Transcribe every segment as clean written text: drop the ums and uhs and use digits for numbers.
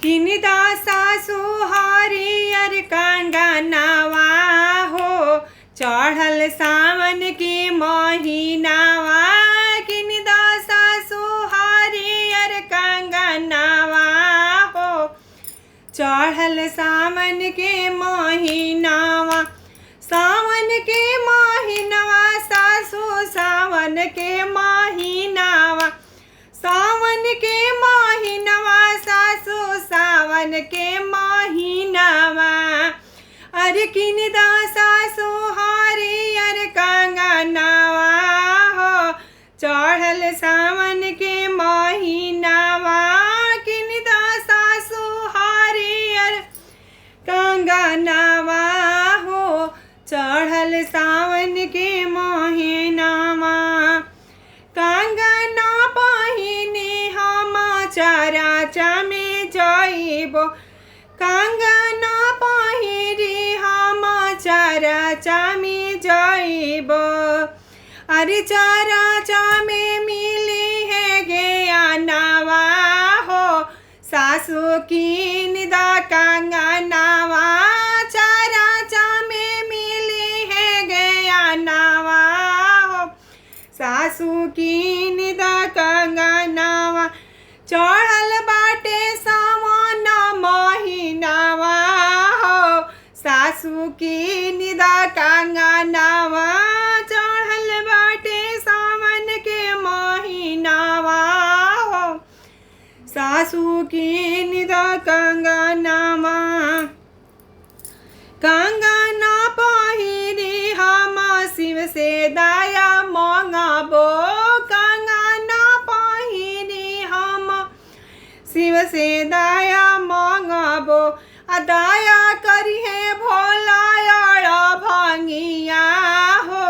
किनिदा सासु हरियर कंगनवा हो चढ़ल सावन के महीनावा। किनिदा सासु हरियर कंगनवा हो चढ़ल सावन के महीनावा। सावन के महीनावा सासु सावन के महीनावा। सावन के महीनावा सासु सावन के महीनावा। अरे किनिदा सासु हरियर कंगनवा हो चढ़ल सावन के महीनावा। किनिदा सासु हरियर कंगनवा हो चढ़ल सावन के महीनावा। कंगना पहिने हम चराचा में जइबो। कंगना पहिरी हम चराचा में जइबो। अरे चराचा में मिली है ज्ञानवा हो सासु किनिदा कंगनवा। चराचा में मिली है ज्ञानवा हो सासु किनिदा कंगनवा। चढ़ल बाटे सावन महीनावा हो सासु किनिदा कंगनवा। चढ़ल बाटे सावन के महीनावा हो सासु किनिदा कंगनवा। कंगना पहिरी हम शिव से दया मांगबो। कंगना पहिरी हम शिव से दया मांगबो। दया करिहे भोला भंगिया हो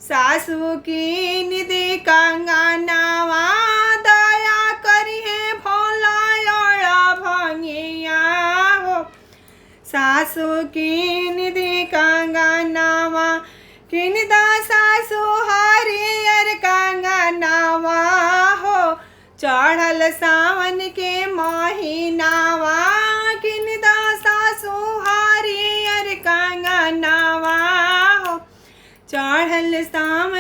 सासु किनिदा कंगनवा। दया करिहे भोला भंगिया हो सासु किनिदा कंगनवा। किनिदा सासु हरियर कंगनवा हो चढ़ल सावन के महीनावा। किनिदा सासु हरियर कंगनवा हो चढ़ल सावन